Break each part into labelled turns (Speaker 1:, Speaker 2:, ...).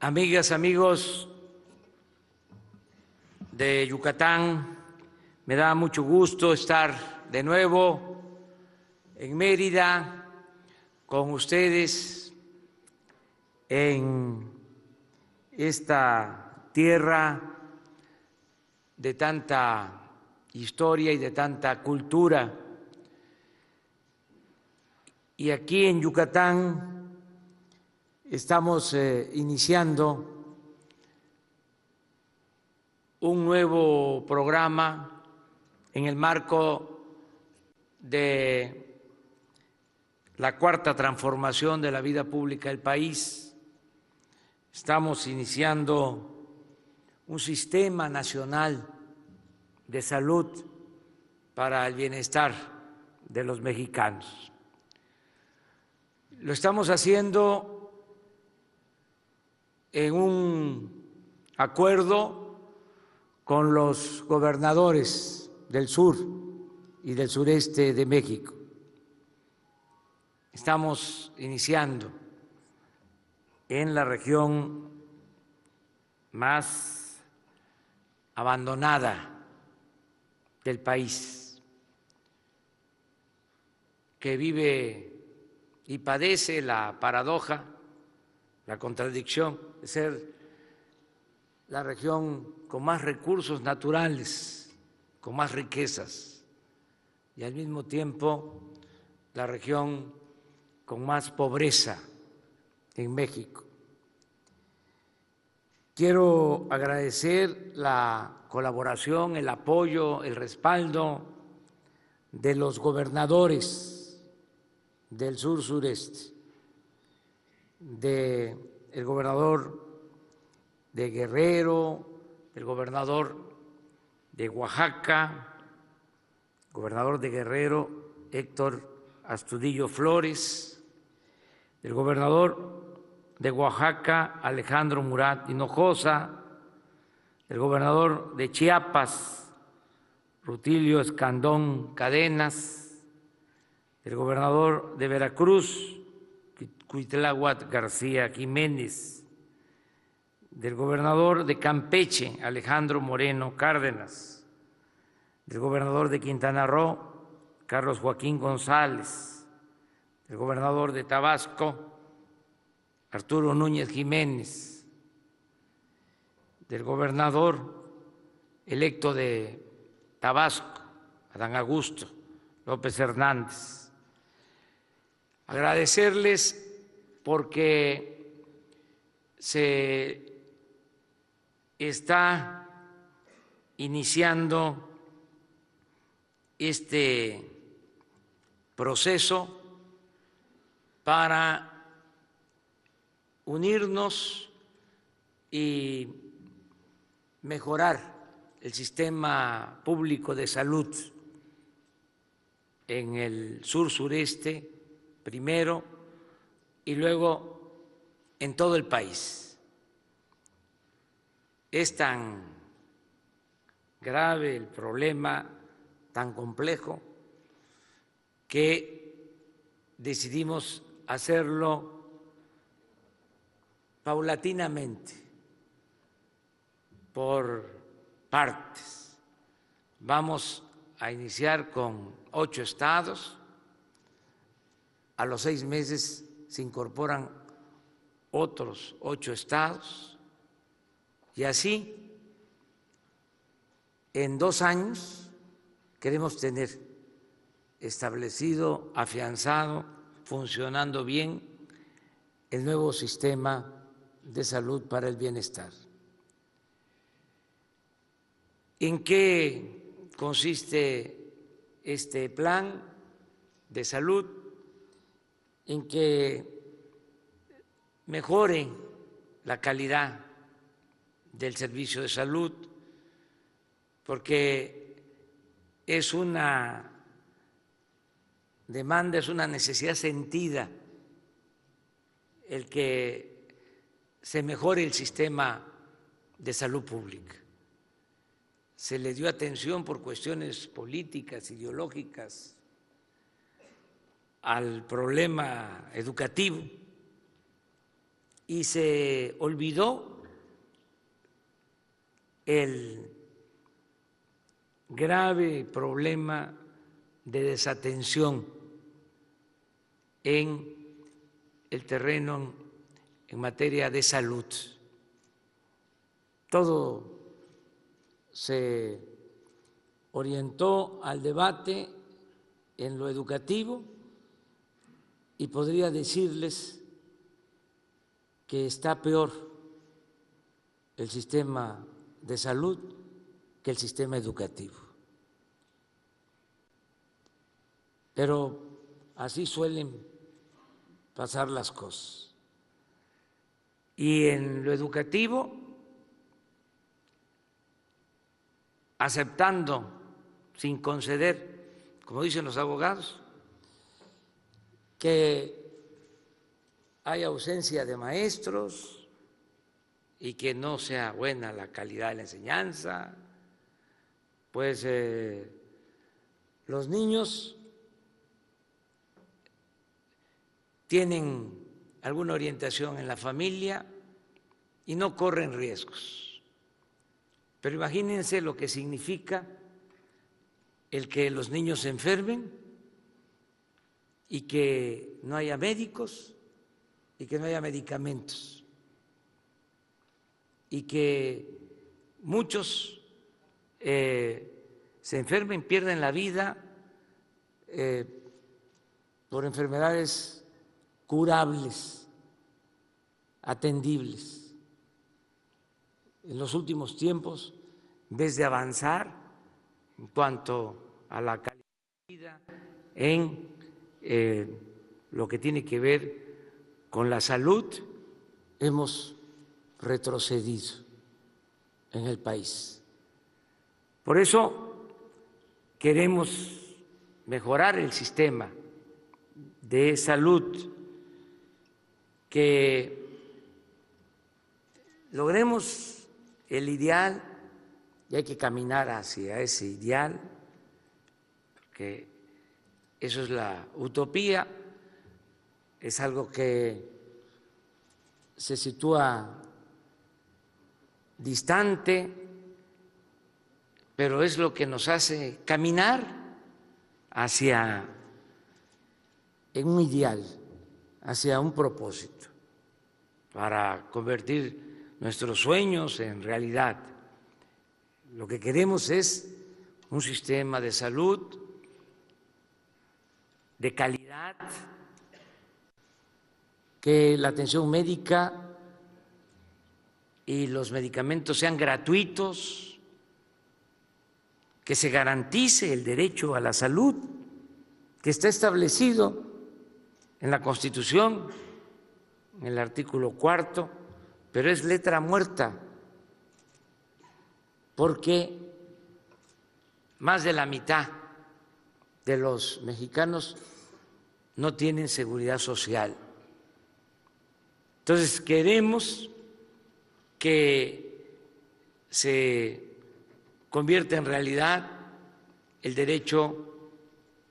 Speaker 1: Amigas, amigos de Yucatán, me da mucho gusto estar de nuevo en Mérida con ustedes en esta tierra de tanta historia y de tanta cultura. Y aquí en Yucatán estamos iniciando un nuevo programa en el marco de la cuarta transformación de la vida pública del país. Estamos iniciando un sistema nacional de salud para el bienestar de los mexicanos. Lo estamos haciendo en un acuerdo con los gobernadores del sur y del sureste de México. Estamos iniciando en la región más abandonada del país, que vive y padece la paradoja, la contradicción de ser la región con más recursos naturales, con más riquezas, y al mismo tiempo la región con más pobreza en México. Quiero agradecer la colaboración, el apoyo, el respaldo de los gobernadores del sur-sureste, del gobernador de Guerrero, del gobernador de Oaxaca, gobernador de Guerrero Héctor Astudillo Flores, del gobernador de Oaxaca Alejandro Murat Hinojosa, del gobernador de Chiapas Rutilio Escandón Cadenas, del gobernador de Veracruz Cuitláhuac García Jiménez, del gobernador de Campeche Alejandro Moreno Cárdenas, del gobernador de Quintana Roo Carlos Joaquín González, del gobernador de Tabasco Arturo Núñez Jiménez, del gobernador electo de Tabasco Adán Augusto López Hernández. Agradecerles porque se está iniciando este proceso para unirnos y mejorar el sistema público de salud en el sur-sureste primero y luego en todo el país. Es tan grave el problema, tan complejo, que decidimos hacerlo paulatinamente, por partes. Vamos a iniciar con 8 estados. A los 6 meses se incorporan otros 8 estados y así en 2 años queremos tener establecido, afianzado, funcionando bien el nuevo sistema de salud para el bienestar. ¿En qué consiste este plan de salud? En que mejore la calidad del servicio de salud, porque es una demanda, es una necesidad sentida el que se mejore el sistema de salud pública. Se le dio atención por cuestiones políticas, ideológicas, al problema educativo, y se olvidó el grave problema de desatención en el terreno en materia de salud. Todo se orientó al debate en lo educativo y podría decirles que está peor el sistema de salud que el sistema educativo. Pero así suelen pasar las cosas. Y en lo educativo, aceptando sin conceder, como dicen los abogados, que hay ausencia de maestros y que no sea buena la calidad de la enseñanza, pues los niños tienen alguna orientación en la familia y no corren riesgos. Pero imagínense lo que significa el que los niños se enfermen y que no haya médicos y que no haya medicamentos y que muchos se enfermen, pierden la vida por enfermedades curables, atendibles. En los últimos tiempos, en vez de avanzar en cuanto a la calidad de vida, en lo que tiene que ver con la salud, hemos retrocedido en el país. Por eso queremos mejorar el sistema de salud, que logremos el ideal, y hay que caminar hacia ese ideal, que eso es la utopía, es algo que se sitúa distante, pero es lo que nos hace caminar hacia un ideal, hacia un propósito, para convertir nuestros sueños en realidad. Lo que queremos es un sistema de salud de calidad, que la atención médica y los medicamentos sean gratuitos, que se garantice el derecho a la salud, que está establecido en la Constitución, en el artículo 4, pero es letra muerta, porque más de la mitad de los mexicanos no tienen seguridad social. Entonces, queremos que se convierta en realidad el derecho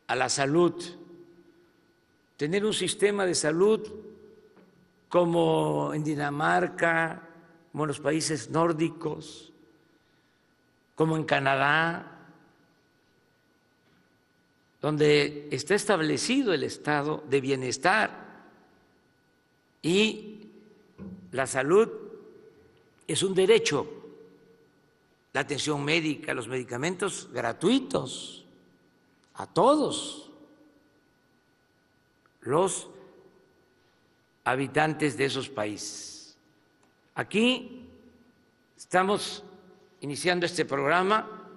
Speaker 1: a la salud, tener un sistema de salud como en Dinamarca, como en los países nórdicos, como en Canadá, donde está establecido el estado de bienestar y la salud es un derecho, la atención médica, los medicamentos gratuitos a todos los habitantes de esos países. Aquí estamos iniciando este programa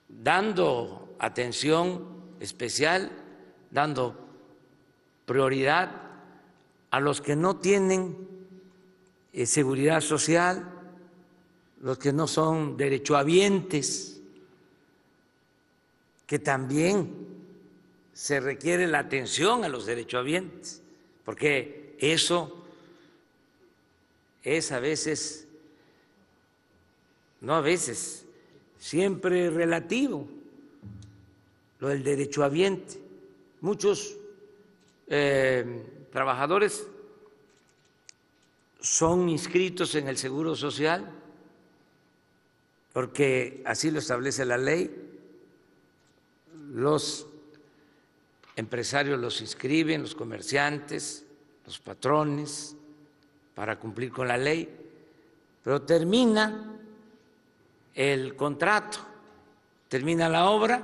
Speaker 1: dando atención especial, dando prioridad a los que no tienen seguridad social, los que no son derechohabientes, que también se requiere la atención a los derechohabientes, porque eso es a veces, no a veces, siempre relativo, lo del derechohabiente. Muchos trabajadores son inscritos en el Seguro Social, porque así lo establece la ley. Los empresarios los inscriben, los comerciantes, los patrones, para cumplir con la ley, pero termina el contrato, termina la obra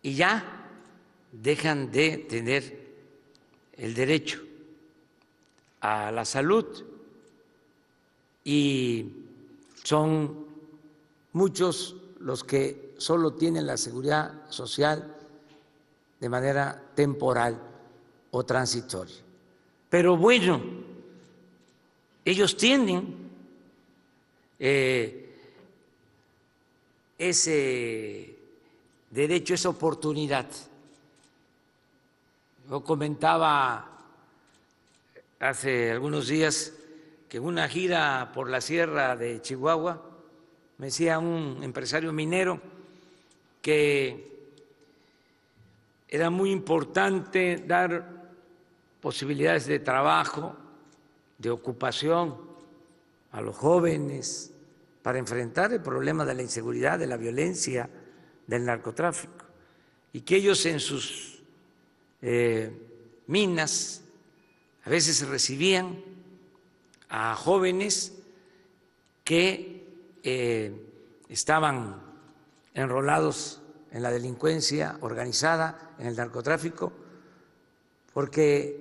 Speaker 1: y ya dejan de tener el derecho a la salud, y son muchos los que solo tienen la seguridad social de manera temporal o transitoria. Pero bueno, ellos tienen ese derecho, esa oportunidad. Yo comentaba hace algunos días que en una gira por la sierra de Chihuahua me decía un empresario minero que era muy importante dar posibilidades de trabajo, de ocupación a los jóvenes para enfrentar el problema de la inseguridad, de la violencia, del narcotráfico, y que ellos en sus minas a veces recibían a jóvenes que estaban enrolados en la delincuencia organizada, en el narcotráfico, porque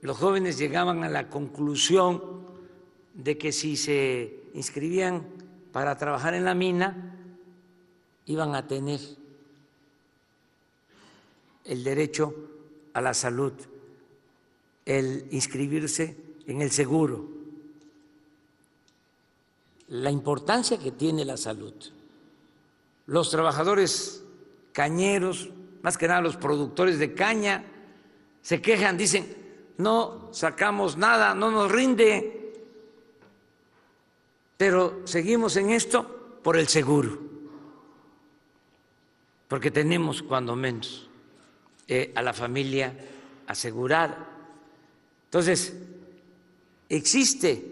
Speaker 1: los jóvenes llegaban a la conclusión de que si se inscribían para trabajar en la mina, iban a tener el derecho a la salud, el inscribirse en el seguro, la importancia que tiene la salud. Los trabajadores cañeros, más que nada los productores de caña, se quejan, dicen, no sacamos nada, no nos rinde, pero seguimos en esto por el seguro, porque tenemos cuando menos a la familia asegurada. Entonces, existe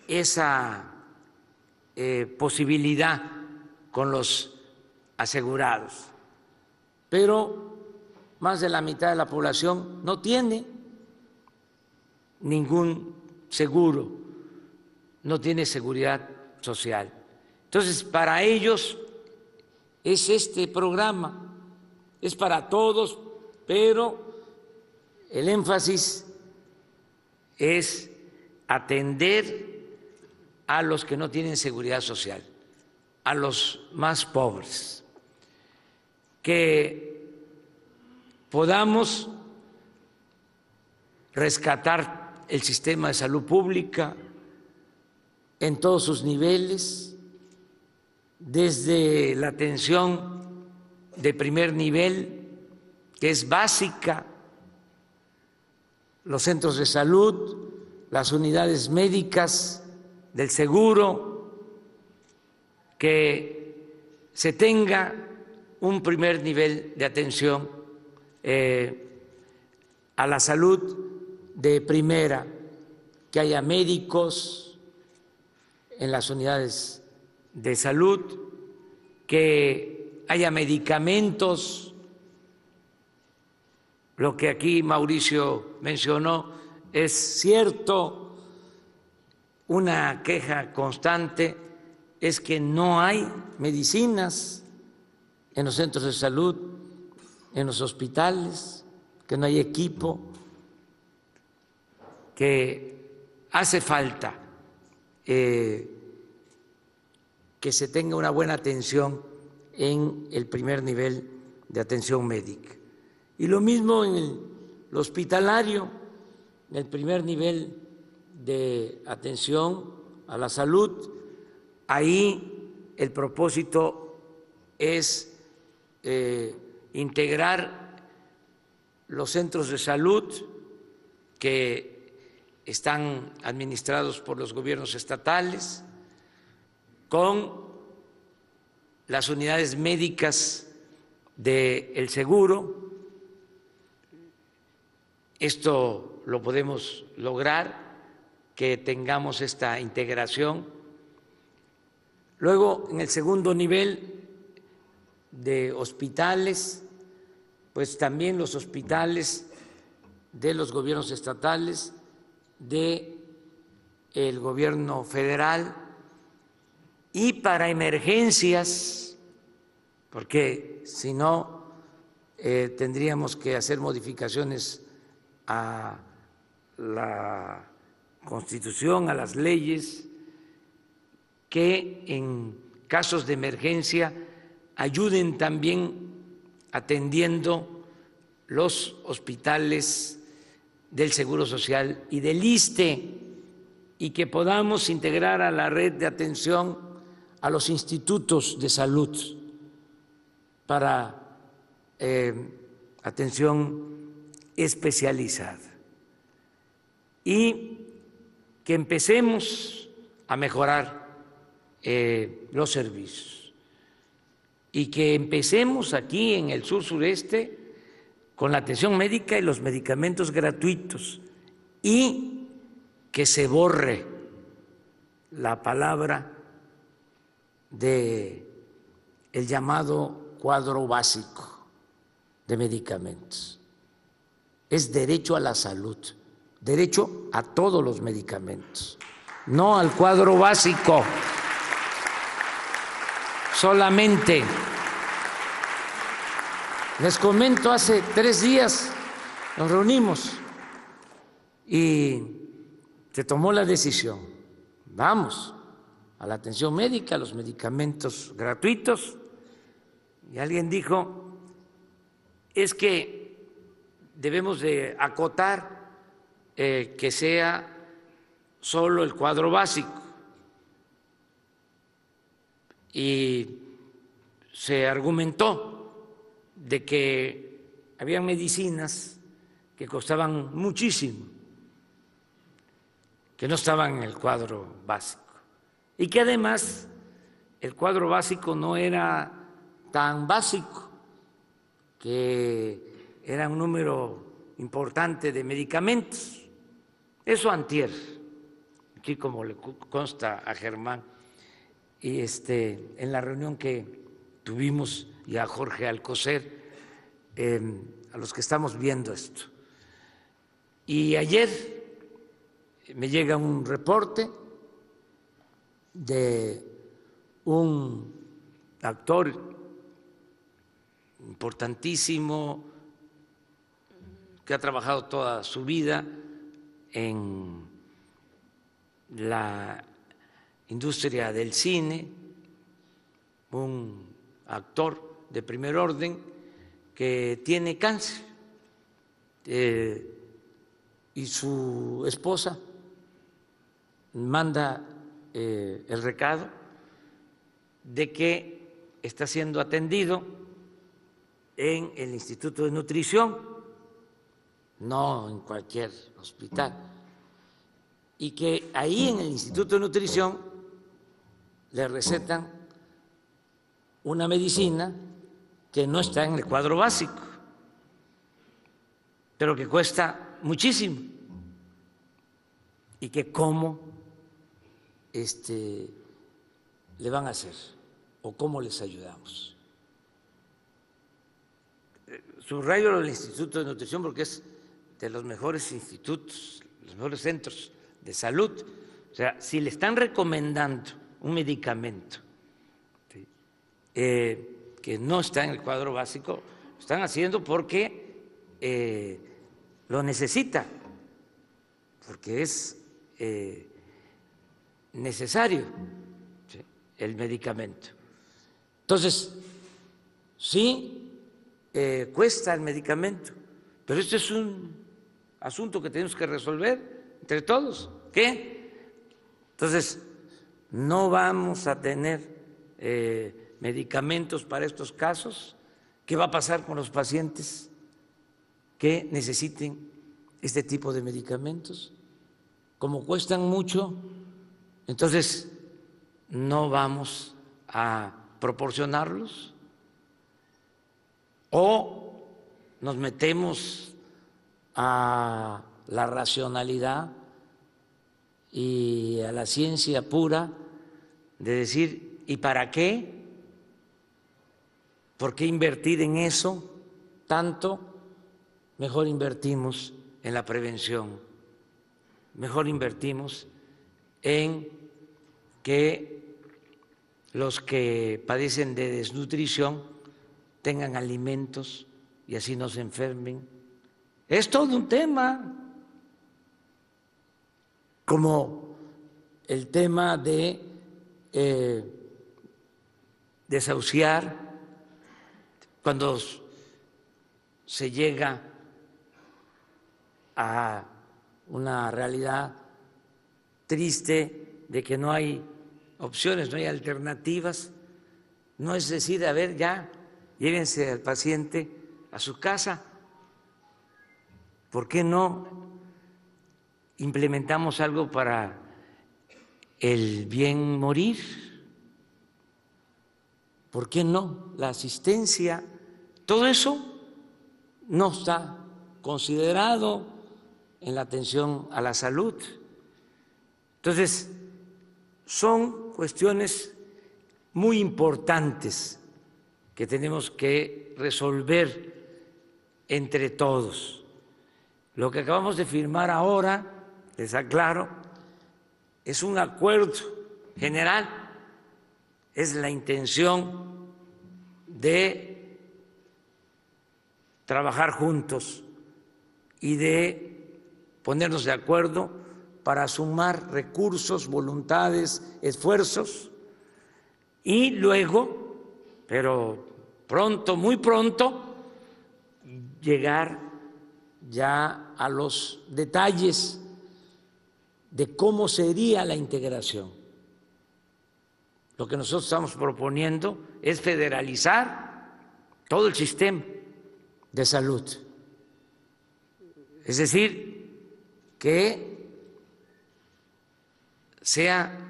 Speaker 1: esa posibilidad con los asegurados, pero más de la mitad de la población no tiene ningún seguro, no tiene seguridad social. Entonces, para ellos es este programa, es para todos, pero el énfasis es atender a los que no tienen seguridad social, a los más pobres, que podamos rescatar el sistema de salud pública en todos sus niveles, desde la atención de primer nivel, que es básica, los centros de salud, las unidades médicas del seguro, que se tenga un primer nivel de atención a la salud de primera, que haya médicos en las unidades de salud, que haya medicamentos. Lo que aquí Mauricio mencionó es cierto. Una queja constante es que no hay medicinas en los centros de salud, en los hospitales, que no hay equipo, que hace falta que se tenga una buena atención en el primer nivel de atención médica. Y lo mismo en el hospitalario, en el primer nivel de atención a la salud. Ahí el propósito es integrar los centros de salud que están administrados por los gobiernos estatales con las unidades médicas del seguro, esto lo podemos lograr, que tengamos esta integración. Luego, en el segundo nivel de hospitales, pues también los hospitales de los gobiernos estatales, del gobierno federal, y para emergencias, porque si no tendríamos que hacer modificaciones a la Constitución, a las leyes, que en casos de emergencia ayuden también atendiendo los hospitales del Seguro Social y del ISSSTE, y que podamos integrar a la red de atención a los institutos de salud para atención especializada, y que empecemos a mejorar los servicios, y que empecemos aquí en el sur-sureste con la atención médica y los medicamentos gratuitos, y que se borre la palabra de el llamado cuadro básico de medicamentos. Es derecho a la salud, derecho a todos los medicamentos, no al cuadro básico solamente. Les comento, hace 3 días nos reunimos y se tomó la decisión, vamos a la atención médica, a los medicamentos gratuitos, y alguien dijo, es que debemos de acotar que sea solo el cuadro básico, y se argumentó de que había medicinas que costaban muchísimo, que no estaban en el cuadro básico, y que además el cuadro básico no era tan básico, que era un número importante de medicamentos. Eso antier, aquí como le consta a Germán, y en la reunión que tuvimos, y a Jorge Alcocer, a los que estamos viendo esto. Y ayer me llega un reporte de un actor importantísimo que ha trabajado toda su vida en la industria del cine, un actor de primer orden que tiene cáncer, y su esposa manda el recado de que está siendo atendido en el Instituto de Nutrición, no en cualquier hospital, y que ahí en el Instituto de Nutrición le recetan una medicina que no está en el cuadro básico, pero que cuesta muchísimo, y que cómo le van a hacer o cómo les ayudamos. Subrayo el Instituto de Nutrición porque es de los mejores institutos, los mejores centros de salud. O sea, si le están recomendando un medicamento que no está en el cuadro básico, lo están haciendo porque lo necesita, porque es necesario, ¿sí?, el medicamento. Entonces, sí, cuesta el medicamento, pero este es un asunto que tenemos que resolver entre todos. ¿Qué? Entonces, no vamos a tener medicamentos para estos casos. ¿Qué va a pasar con los pacientes que necesiten este tipo de medicamentos? Como cuestan mucho, entonces no vamos a proporcionarlos, o nos metemos a la racionalidad y a la ciencia pura de decir, ¿y para qué? ¿Por qué invertir en eso tanto? Mejor invertimos en la prevención, mejor invertimos en que los que padecen de desnutrición tengan alimentos y así no se enfermen. Es todo un tema, como el tema de desahuciar cuando se llega a una realidad triste de que no hay opciones, no hay alternativas. No es decir, a ver, ya, llévense al paciente a su casa. ¿Por qué no implementamos algo para el bien morir? ¿Por qué no? La asistencia, todo eso no está considerado en la atención a la salud. Entonces, son cuestiones muy importantes que tenemos que resolver entre todos. Lo que acabamos de firmar ahora, les aclaro, es un acuerdo general, es la intención de trabajar juntos y de ponernos de acuerdo para sumar recursos, voluntades, esfuerzos y luego, pero pronto, muy pronto, llegar ya a los detalles de cómo sería la integración. Lo que nosotros estamos proponiendo es federalizar todo el sistema de salud. Es decir, que sea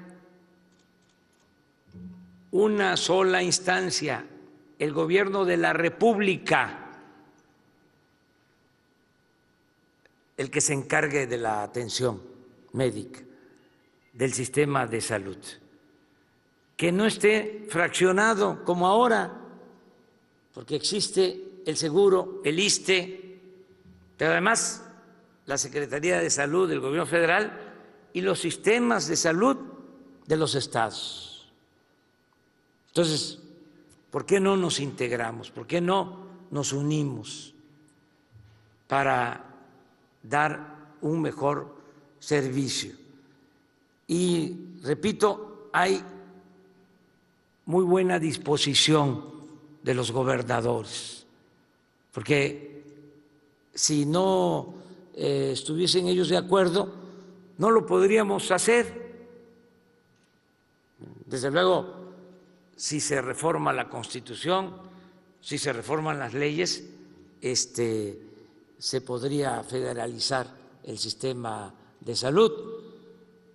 Speaker 1: una sola instancia, el gobierno de la República, el que se encargue de la atención médica del sistema de salud, que no esté fraccionado como ahora, porque existe el seguro, el ISSSTE, pero además la Secretaría de Salud del Gobierno Federal y los sistemas de salud de los estados. Entonces, ¿por qué no nos integramos? ¿Por qué no nos unimos para dar un mejor servicio? Y repito, hay muy buena disposición de los gobernadores, porque si no estuviesen ellos de acuerdo, no lo podríamos hacer. Desde luego, si se reforma la Constitución, si se reforman las leyes, se podría federalizar el sistema de salud,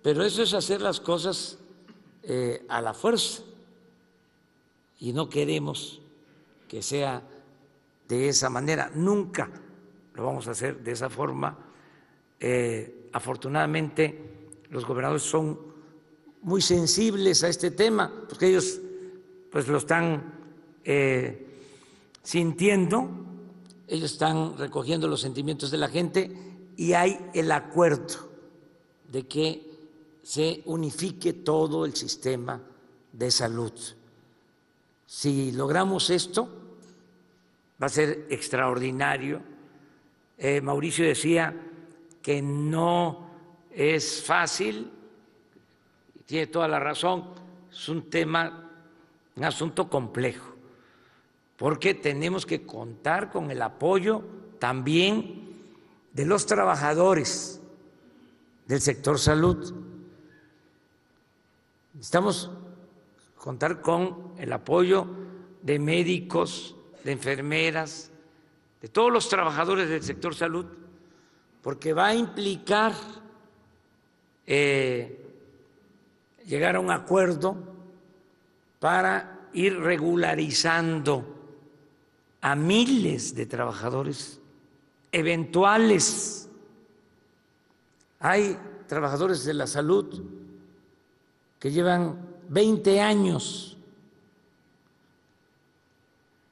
Speaker 1: pero eso es hacer las cosas a la fuerza y no queremos que sea de esa manera, nunca lo vamos a hacer de esa forma. Afortunadamente los gobernadores son muy sensibles a este tema, porque ellos pues lo están sintiendo, ellos están recogiendo los sentimientos de la gente y hay el acuerdo de que se unifique todo el sistema de salud. Si logramos esto, va a ser extraordinario. Mauricio decía que no es fácil, tiene toda la razón, es un asunto complejo, porque tenemos que contar con el apoyo también de los trabajadores del sector salud. Necesitamos contar con el apoyo de médicos, de enfermeras, de todos los trabajadores del sector salud, porque va a implicar llegar a un acuerdo para ir regularizando a miles de trabajadores eventuales. Hay trabajadores de la salud que llevan 20 años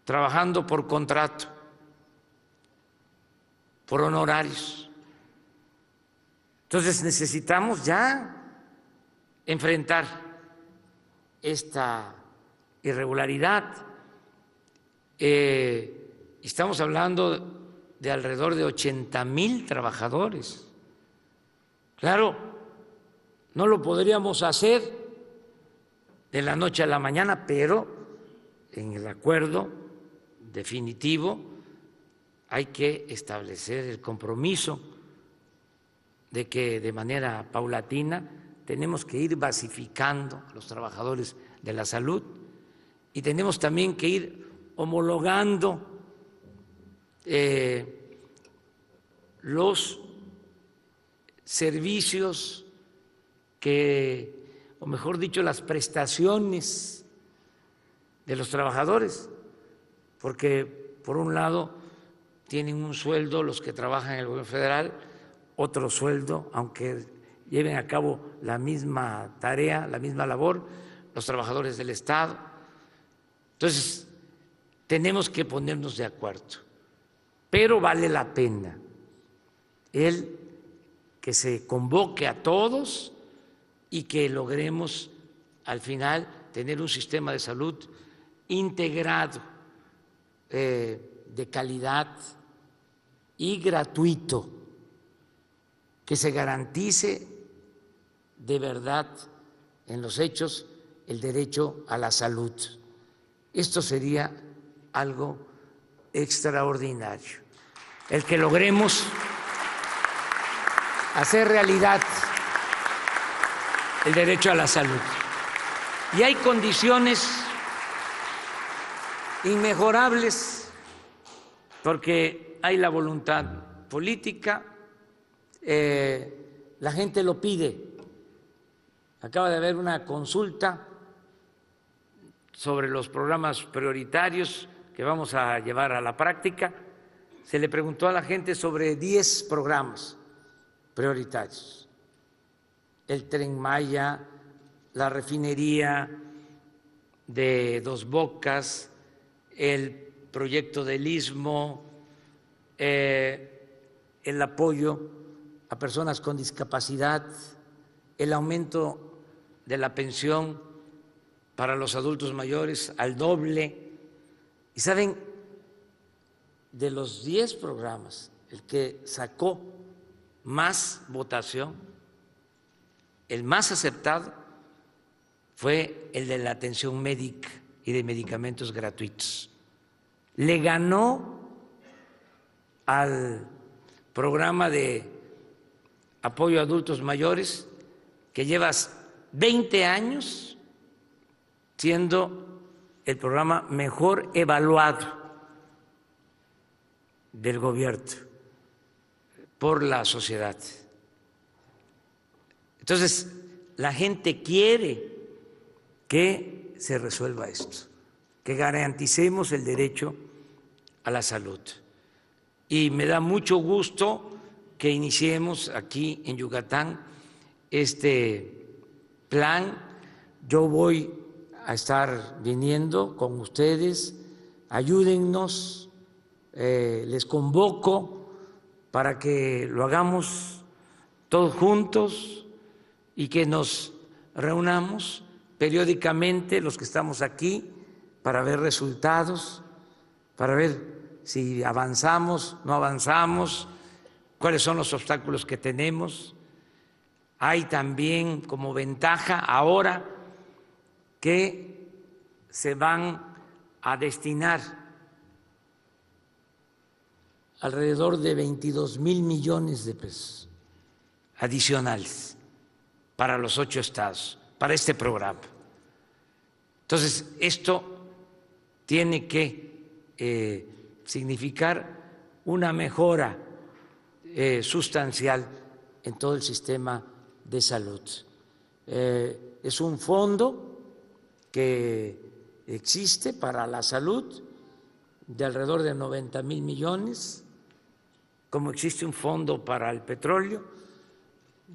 Speaker 1: trabajando por contrato, por honorarios. Entonces necesitamos ya enfrentar esta irregularidad. Estamos hablando de alrededor de 80,000 trabajadores. Claro, no lo podríamos hacer de la noche a la mañana, pero en el acuerdo definitivo hay que establecer el compromiso de que de manera paulatina tenemos que ir basificando a los trabajadores de la salud y tenemos también que ir homologando los servicios o mejor dicho, las prestaciones de los trabajadores, porque por un lado tienen un sueldo los que trabajan en el gobierno federal, otro sueldo, aunque lleven a cabo la misma tarea, la misma labor, los trabajadores del Estado. Entonces, tenemos que ponernos de acuerdo, pero vale la pena el que se convoque a todos y que logremos al final tener un sistema de salud integrado, de calidad y gratuito, que se garantice de verdad en los hechos el derecho a la salud. Esto sería algo extraordinario, el que logremos hacer realidad el derecho a la salud. Y hay condiciones inmejorables porque hay la voluntad política, la gente lo pide. Acaba de haber una consulta sobre los programas prioritarios que vamos a llevar a la práctica. Se le preguntó a la gente sobre 10 programas prioritarios: el Tren Maya, la refinería de Dos Bocas, el proyecto del Istmo, el apoyo a personas con discapacidad, el aumento de la pensión para los adultos mayores al doble. Y saben, de los 10 programas, el que sacó más votación, el más aceptado, fue el de la atención médica y de medicamentos gratuitos. Le ganó al programa de apoyo a adultos mayores, que llevas 20 años siendo el programa mejor evaluado del gobierno por la sociedad. Entonces, la gente quiere que se resuelva esto, que garanticemos el derecho a la salud. Y me da mucho gusto que iniciemos aquí en Yucatán este plan. Yo voy a estar viniendo con ustedes, ayúdennos, les convoco para que lo hagamos todos juntos y que nos reunamos periódicamente los que estamos aquí para ver resultados, para ver si avanzamos, no avanzamos, cuáles son los obstáculos que tenemos. Hay también como ventaja ahora que se van a destinar alrededor de 22,000 millones de pesos adicionales para los 8 estados, para este programa. Entonces, esto tiene que significar una mejora sustancial en todo el sistema de salud. Es un fondo que existe para la salud de alrededor de 90,000 millones como existe un fondo para el petróleo,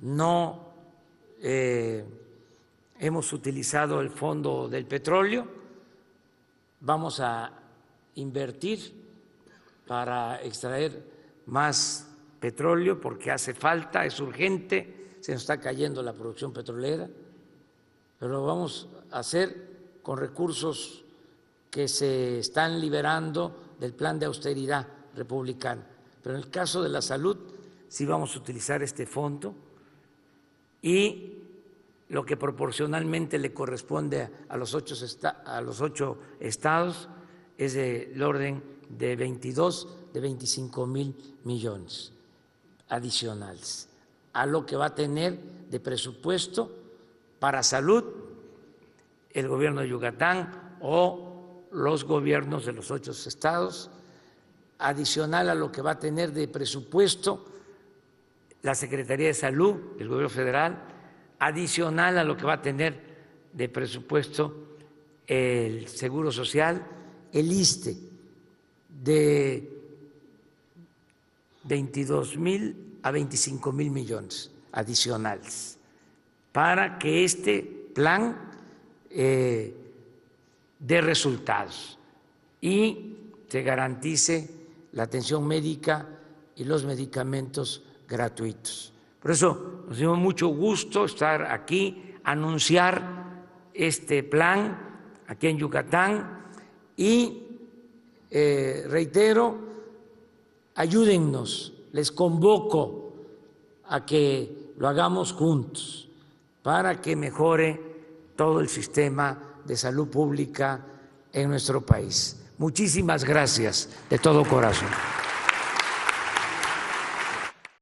Speaker 1: no hemos utilizado el fondo del petróleo, vamos a invertir para extraer más petróleo porque hace falta, es urgente, se nos está cayendo la producción petrolera, pero lo vamos a hacer con recursos que se están liberando del plan de austeridad republicano. Pero en el caso de la salud sí vamos a utilizar este fondo y lo que proporcionalmente le corresponde a los 8 estados es del orden de 25,000 millones adicionales a lo que va a tener de presupuesto para salud el gobierno de Yucatán o los gobiernos de los 8 estados, adicional a lo que va a tener de presupuesto la Secretaría de Salud del gobierno federal, adicional a lo que va a tener de presupuesto el Seguro Social, el ISSSTE, de 22,000 a 25,000 millones adicionales, para que este plan dé resultados y se garantice la atención médica y los medicamentos gratuitos. Por eso nos dio mucho gusto estar aquí, anunciar este plan aquí en Yucatán y reitero, ayúdennos, les convoco a que lo hagamos juntos para que mejore todo el sistema de salud pública en nuestro país. Muchísimas gracias de todo corazón.